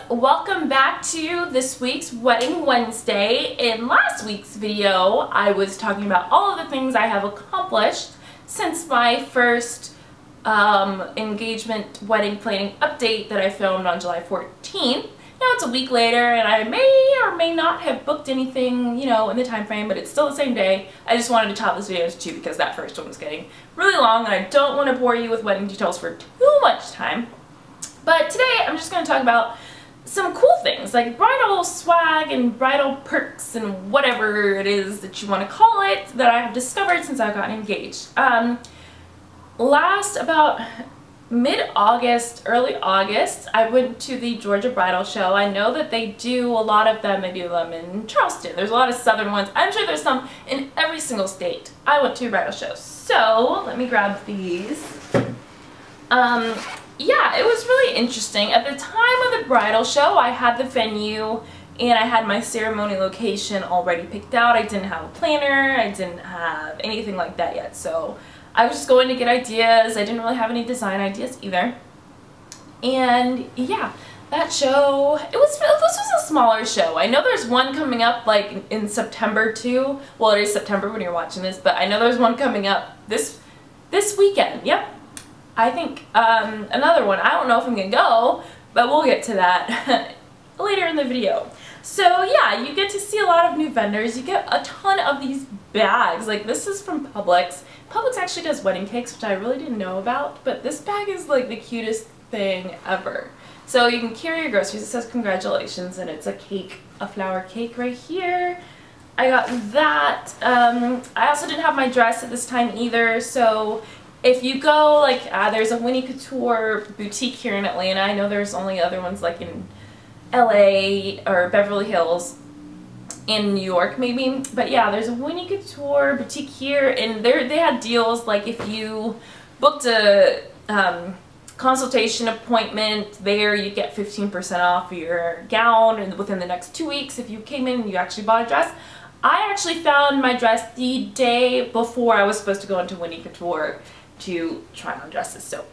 welcome back to this week's Wedding Wednesday. In last week's video, I was talking about all of the things I have accomplished since my first engagement wedding planning update that I filmed on July 14th. Now it's a week later and I may or may not have booked anything, you know, in the time frame, but it's still the same day. I just wanted to chop this video into two because that first one was getting really long and I don't want to bore you with wedding details for too much time. But today I'm just going to talk about some cool things like bridal swag and bridal perks and whatever it is that you want to call it that I have discovered since I've gotten engaged. Last about mid-August, early August, I went to the Georgia Bridal Show. I know that they do a lot of them. They do them in Charleston. There's a lot of southern ones. I'm sure there's some in every single state. I went to a bridal show. So let me grab these. Yeah, it was really interesting. At the time of the bridal show, I had the venue and I had my ceremony location already picked out. I didn't have a planner. I didn't have anything like that yet. So I was just going to get ideas. I didn't really have any design ideas either. And yeah, that show, this was a smaller show. I know there's one coming up like in September too. Well, it is September when you're watching this, but I know there's one coming up this weekend. Yep. I think another one. I don't know if I'm gonna go, but we'll get to that later in the video. So yeah, you get to see a lot of new vendors. You get a ton of these bags. Like this is from Publix. Publix actually does wedding cakes, which I really didn't know about, but this bag is like the cutest thing ever. So you can carry your groceries. It says congratulations and it's a cake, a flower cake right here. I got that. I also didn't have my dress at this time either, so if you go, like, there's a Winnie Couture boutique here in Atlanta. I know there's only other ones like in LA or Beverly Hills, in New York maybe. But yeah, there's a Winnie Couture boutique here, and they had deals like if you booked a consultation appointment there, you get 15% off your gown and within the next 2 weeks if you came in and you actually bought a dress. I actually found my dress the day before I was supposed to go into Winnie Couture to try on dresses, so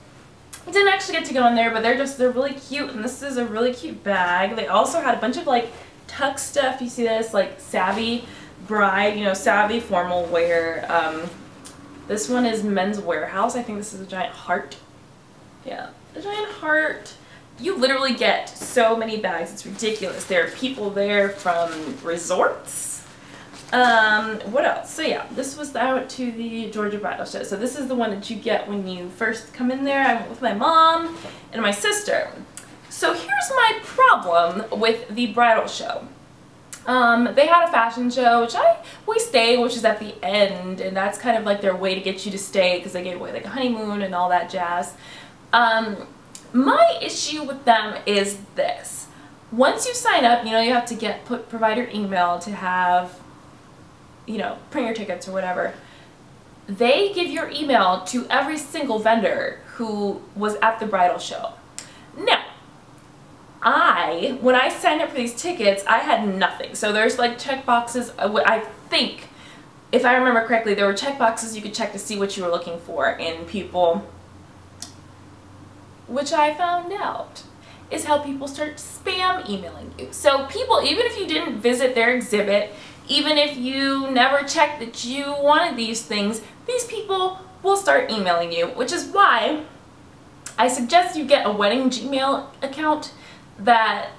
I didn't actually get to go in there, but they're really cute, and this is a really cute bag. They also had a bunch of like tuck stuff. You see this, like savvy bride, you know, savvy formal wear. This one is Men's Warehouse. I think this is a giant heart. Yeah, a giant heart. You literally get so many bags, it's ridiculous. There are people there from resorts. What else? So yeah, I went to the Georgia Bridal Show. So this is the one that you get when you first come in there. I went with my mom and my sister. So here's my problem with the bridal show. They had a fashion show, we stayed, which is at the end, and that's kind of like their way to get you to stay because they gave away like a honeymoon and all that jazz. My issue with them is this. Once you sign up, you know, you have to provide your email to have, you know, print your tickets or whatever. They give your email to every single vendor who was at the bridal show. Now, when I signed up for these tickets, I had nothing. So there's like check boxes. I think, if I remember correctly, there were check boxes you could check to see what you were looking for in people, which I found out is how people start spam emailing you. So people, even if you didn't visit their exhibit, even if you never checked that you wanted these things, these people will start emailing you, which is why I suggest you get a wedding Gmail account that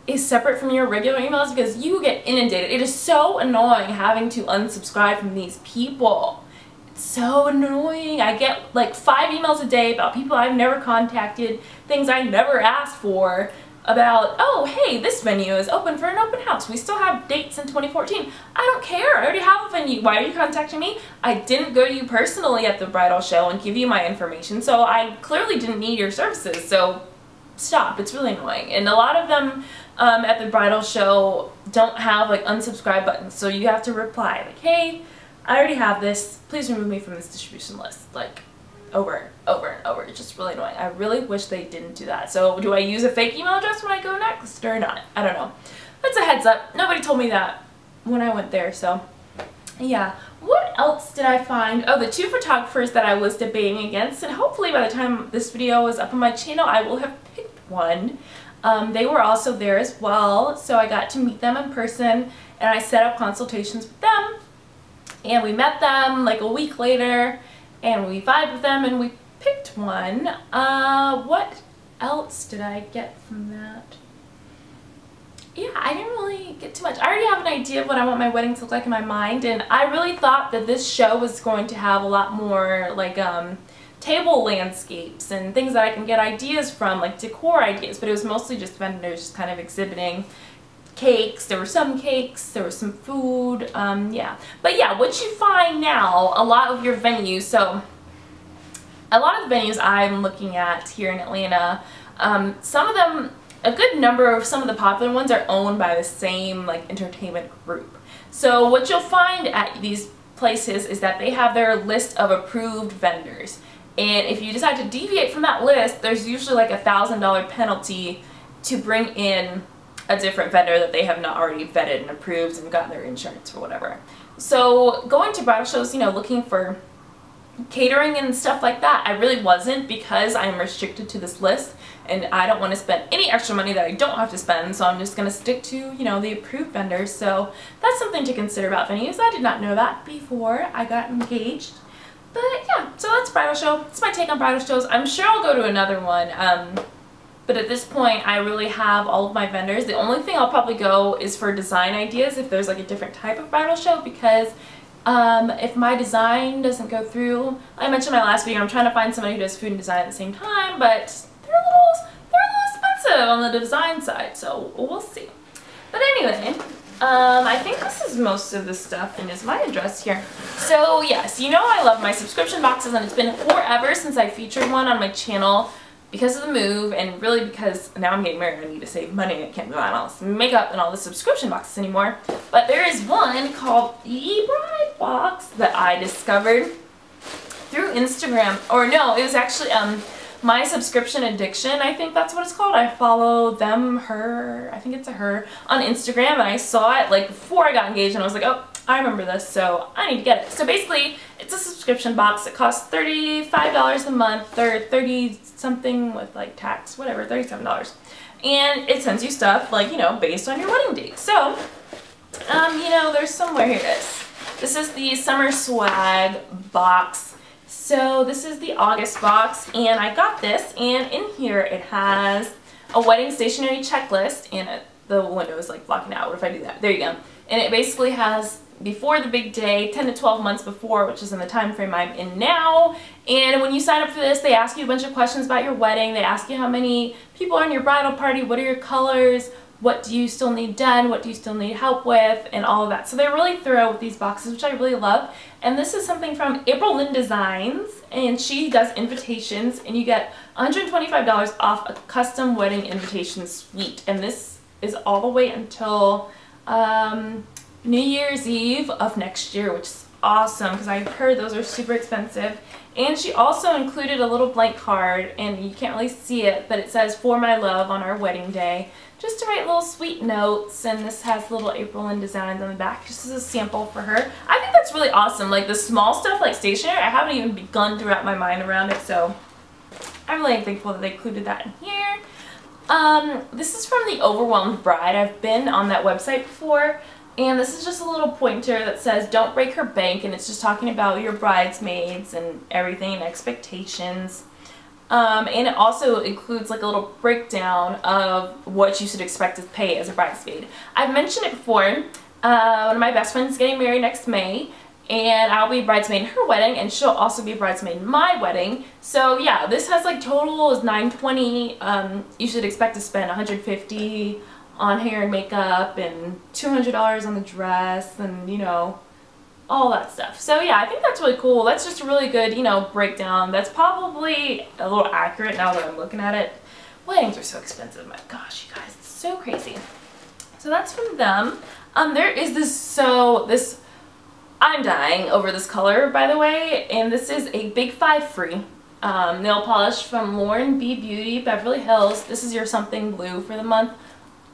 is separate from your regular emails because you get inundated. It is so annoying having to unsubscribe from these people. It's so annoying. I get like 5 emails a day about people I've never contacted, things I never asked for, about, oh, hey, this venue is open for an open house. We still have dates in 2014. I don't care. I already have a venue. Why are you contacting me? I didn't go to you personally at the bridal show and give you my information, so I clearly didn't need your services, so stop. It's really annoying. And a lot of them at the bridal show don't have like unsubscribe buttons, so you have to reply like, hey, I already have this. Please remove me from this distribution list. Like, over and over. It's just really annoying. I really wish they didn't do that. So do I use a fake email address when I go next or not? I don't know. That's a heads up. Nobody told me that when I went there, so yeah. What else did I find? Oh, the 2 photographers that I was debating against, and hopefully by the time this video is up on my channel I will have picked one. They were also there as well, so I got to meet them in person, and I set up consultations with them, and we met them like a week later, and we vibed with them, and we picked one. What else did I get from that? Yeah, I didn't really get too much. I already have an idea of what I want my wedding to look like in my mind, and I really thought that this show was going to have a lot more like table landscapes and things that I can get ideas from, like decor ideas, but it was mostly just vendors just kind of exhibiting cakes. There were some cakes, there was some food, yeah. But yeah, what you find now, a lot of your venues, so a lot of the venues I'm looking at here in Atlanta, some of them, a good number of some of the popular ones are owned by the same like entertainment group. So what you'll find at these places is that they have their list of approved vendors. And if you decide to deviate from that list, there's usually like $1,000 penalty to bring in a different vendor that they have not already vetted and approved and gotten their insurance or whatever. So going to bridal shows, you know, looking for catering and stuff like that, I really wasn't, because I'm restricted to this list and I don't want to spend any extra money that I don't have to spend, so I'm just going to stick to, you know, the approved vendors. So that's something to consider about venues. I did not know that before I got engaged. But yeah, so that's bridal show. That's my take on bridal shows. I'm sure I'll go to another one, but at this point I really have all of my vendors. The only thing I'll probably go is for design ideas if there's like a different type of bridal show, because if my design doesn't go through, I mentioned in my last video, I'm trying to find somebody who does food and design at the same time, but they're a little expensive on the design side, so we'll see. But anyway, I think this is most of the stuff and is my address here. So yes, you know I love my subscription boxes, and it's been forever since I featured one on my channel because of the move, and really because now I'm getting married, I need to save money. I can't be buying all this makeup and all the subscription boxes anymore. But there is one called the Bride Box that I discovered through Instagram, or no, it was actually My Subscription Addiction, I think that's what it's called. I follow them, her, I think it's a her, on Instagram, and I saw it like before I got engaged, and I was like, oh, I remember this, so I need to get it. So basically, it's a subscription box. It costs $35 a month, or 30 something with like tax, whatever, $37. And it sends you stuff like, you know, based on your wedding date. So, you know, there's somewhere, here it is. This is the Summer Swag box. So this is the August box, and I got this, and in here it has a wedding stationery checklist, and the window is like blocking out. What if I do that? There you go. And it basically has before the big day, 10 to 12 months before, which is in the time frame I'm in now. And when you sign up for this, they ask you a bunch of questions about your wedding. They ask you how many people are in your bridal party, what are your colors, what do you still need done, what do you still need help with, and all of that. So they're really thorough with these boxes, which I really love. And this is something from April Lynn Designs, and she does invitations, and you get $125 off a custom wedding invitation suite. And this is all the way until New Year's Eve of next year, which is awesome because I heard those are super expensive. And she also included a little blank card, and you can't really see it, but it says "For my love" on our wedding day, just to write little sweet notes. And this has little April Lynn Designs on the back, just as a sample for her. I think that's really awesome. Like the small stuff like stationery, I haven't even begun to wrap my mind around it, so I'm really thankful that they included that in here. This is from the Overwhelmed Bride. I've been on that website before, and this is just a little pointer that says "Don't break her bank," and it's just talking about your bridesmaids and everything and expectations. And it also includes like a little breakdown of what you should expect to pay as a bridesmaid. I've mentioned it before. One of my best friends is getting married next May, and I'll be bridesmaid in her wedding, and she'll also be bridesmaid in my wedding. So yeah, this has like total is $920. You should expect to spend $150 on hair and makeup and $200 on the dress, and you know, all that stuff. So yeah, I think that's really cool. That's just a really good, you know, breakdown. That's probably a little accurate now that I'm looking at it. Weddings are so expensive. My gosh, you guys, it's so crazy. So that's from them. There is this, I'm dying over this color, by the way, and this is a Big 5 Free nail polish from Lauren B Beauty, Beverly Hills. This is your something blue for the month.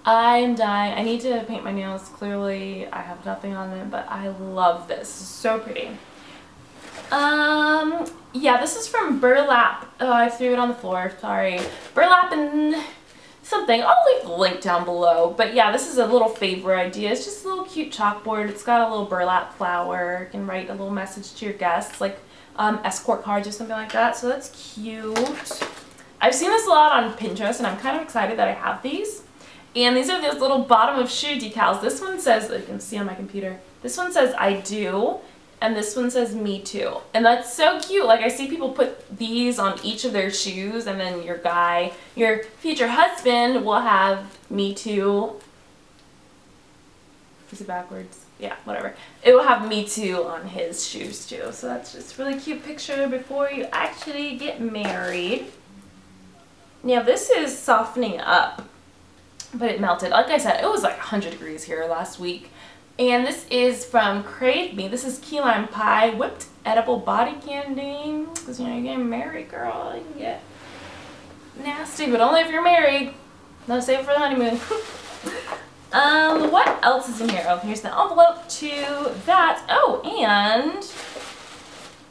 I'm dying. I need to paint my nails. Clearly, I have nothing on them, but I love this. It's so pretty. Yeah, this is from Burlap. Oh, I threw it on the floor. Sorry. Burlap and something. I'll leave the link down below. But yeah, this is a little favor idea. It's just a little cute chalkboard. It's got a little burlap flower. You can write a little message to your guests, like escort cards or something like that. So that's cute. I've seen this a lot on Pinterest, and I'm kind of excited that I have these. And these are those little bottom of shoe decals. This one says, you can see on my computer, this one says I do, and this one says me too. And that's so cute. Like, I see people put these on each of their shoes, and then your future husband will have me too. Is it backwards? Yeah, whatever. It will have me too on his shoes too. So that's just a really cute picture before you actually get married. Now this is softening up, but it melted. Like I said, it was like 100 degrees here last week. And this is from Crave Me. This is key lime pie, whipped edible body candy. Because, you know, you're getting married, girl. You can get nasty, but only if you're married. No, save it for the honeymoon. What else is in here? Oh, here's the envelope to that. Oh, and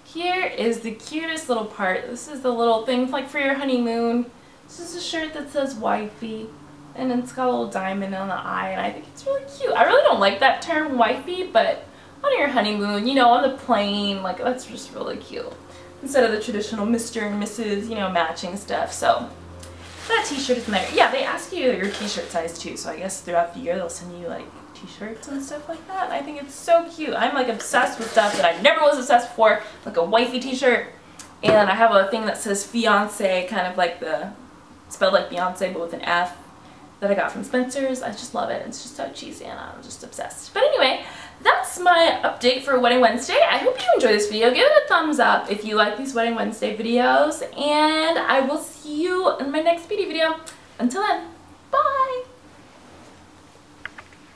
here is the cutest little part. This is the little thing like for your honeymoon. This is a shirt that says wifey, and it's got a little diamond on the eye, and I think it's really cute. I really don't like that term wifey, but on your honeymoon, you know, on the plane, like, that's just really cute. Instead of the traditional Mr. and Mrs., you know, matching stuff. So that t-shirt is in there. Yeah, they ask you your t-shirt size too, so I guess throughout the year they'll send you like t-shirts and stuff like that. I think it's so cute. I'm like obsessed with stuff that I never was obsessed before, like a wifey t-shirt. And I have a thing that says fiance, kind of like spelled like Beyonce but with an F, that I got from Spencer's. I just love it. It's just so cheesy and I'm just obsessed. But anyway, that's my update for Wedding Wednesday. I hope you enjoyed this video. Give it a thumbs up if you like these Wedding Wednesday videos, and I will see you in my next beauty video. Until then, bye!